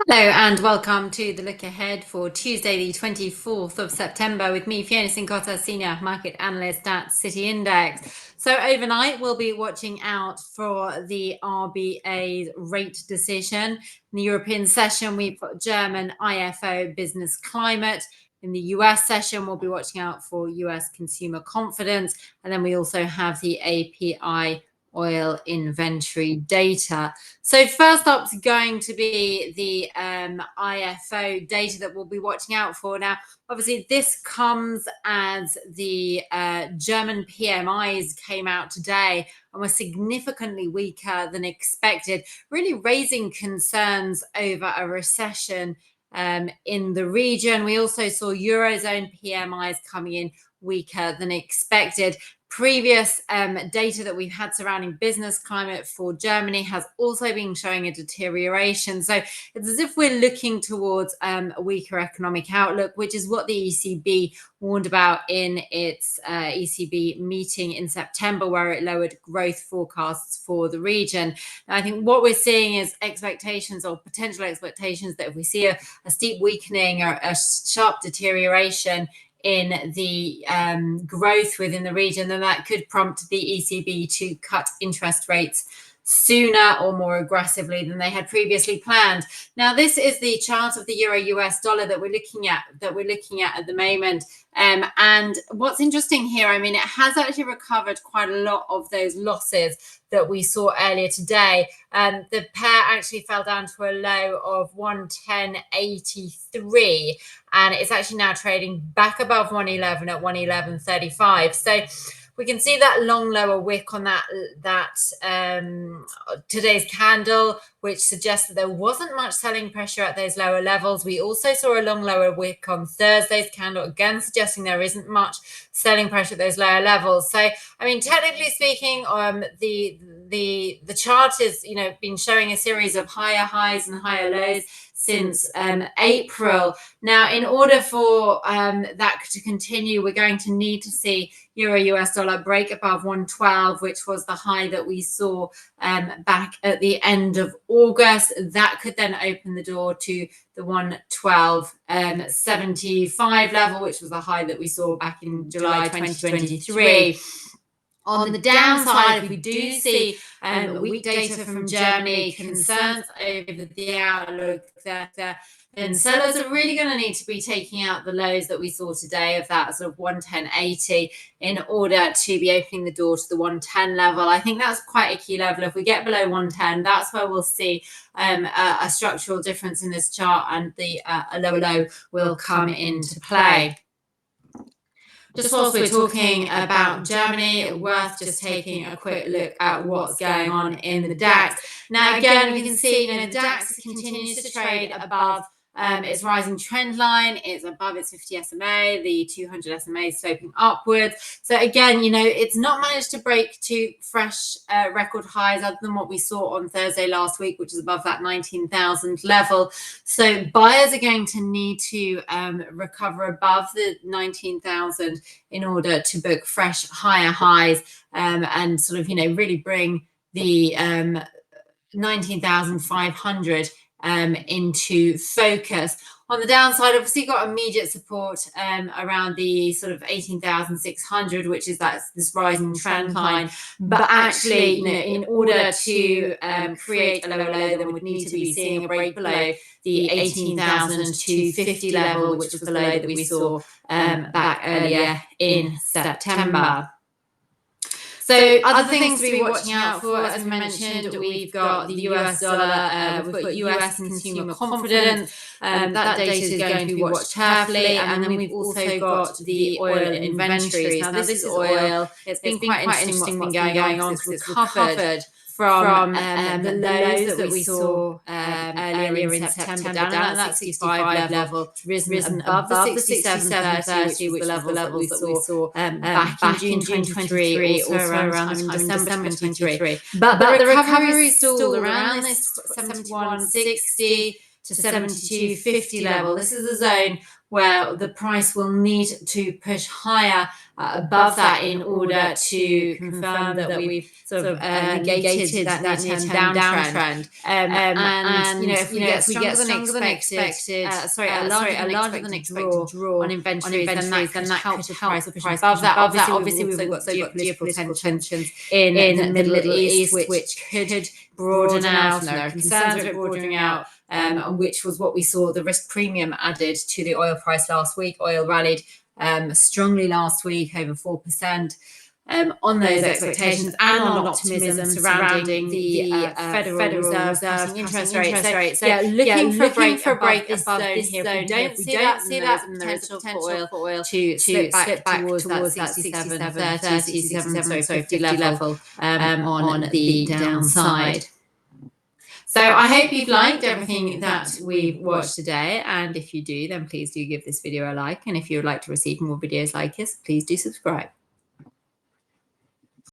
Hello and welcome to the look ahead for Tuesday, the 24th of September, with me, Fiona Cincotta, Senior Market Analyst at City Index. So, overnight, we'll be watching out for the RBA's rate decision. In the European session, we've got German IFO business climate. In the US session, we'll be watching out for US consumer confidence. And then we also have the API oil inventory data. So first up's going to be the IFO data that we'll be watching out for. Now, obviously, this comes as the German PMIs came out today and were significantly weaker than expected, really raising concerns over a recession in the region. We also saw Eurozone PMIs coming in weaker than expected. Previous data that we've had surrounding business climate for Germany has also been showing a deterioration. So it's as if we're looking towards a weaker economic outlook, which is what the ECB warned about in its ECB meeting in September, where it lowered growth forecasts for the region. Now, I think what we're seeing is expectations or potential expectations that if we see a steep weakening or a sharp deterioration in the growth within the region, then that could prompt the ECB to cut interest rates sooner or more aggressively than they had previously planned. Now, this is the chart of the euro US dollar that we're looking at the moment. And what's interesting here, I mean, it has actually recovered quite a lot of those losses that we saw earlier today. The pair actually fell down to a low of 110.83, and it's actually now trading back above 111 at 111.35. So we can see that long lower wick on that today's candle, which suggests that there wasn't much selling pressure at those lower levels. We also saw a long lower wick on Thursday's candle, again suggesting there isn't much selling pressure at those lower levels. So, I mean, technically speaking, the chart is, been showing a series of higher highs and higher lows since April. Now, in order for that to continue, we're going to need to see euro US dollar break above 112, which was the high that we saw back at the end of August. That could then open the door to the 112.75 level, which was the high that we saw back in July 2023. On the downside, if we do see weak data from Germany, concerns over the outlook, then sellers are really going to need to be taking out the lows that we saw today of that sort of 110.80 in order to be opening the door to the 110 level. I think that's quite a key level. If we get below 110, that's where we'll see a structural difference in this chart, and a lower low will come into play. Just whilst we're talking about Germany, worth just taking a quick look at what's going on in the DAX. Now, again, we can see the DAX continues to trade above its rising trend line. It's above its 50 SMA, the 200 SMA is sloping upwards. So again, it's not managed to break to fresh record highs other than what we saw on Thursday last week, which is above that 19,000 level. So buyers are going to need to recover above the 19,000 in order to book fresh higher highs and sort of, really bring the 19,500 into focus. On the downside, obviously, got immediate support around the sort of 18,600, which is this rising trend line. But actually, in order to create a lower low, then we'd need to be seeing a break below the 18,250 level, which was the low that we saw back earlier in September. So other things to be watching out for, as we mentioned, we've got the US dollar, we've got US consumer confidence. That data is going to be watched carefully. And then we've also got the oil inventories. Now, this is oil. It's been quite interesting what's been going on because it's recovered from the lows that we saw earlier in September, down at that 65 level, risen above the 67.30, which was the level that we saw back in June 2023, also around December 2023. But the recovery is still around this 71.60. to 72.50 level. This is a zone where the price will need to push higher above that in order to confirm that we've sort of negated that near-term downtrend. And if we get stronger than expected, a larger than expected draw on inventories, then that could help the price push above that. Obviously, we've also got geopolitical tensions in the Middle East, which could broaden out, and there are concerns about broadening out, which was what we saw the risk premium added to the oil price last week. Oil rallied strongly last week, over 4%. On those expectations and on optimism surrounding the Federal Reserve cutting interest rates. So looking for a break above this zone here. If we don't see that, then there is potential for oil to slip back towards that 67.50 level on the downside. So I hope you've liked everything that we've watched today, and if you do, then please do give this video a like, and if you would like to receive more videos like this, please do subscribe.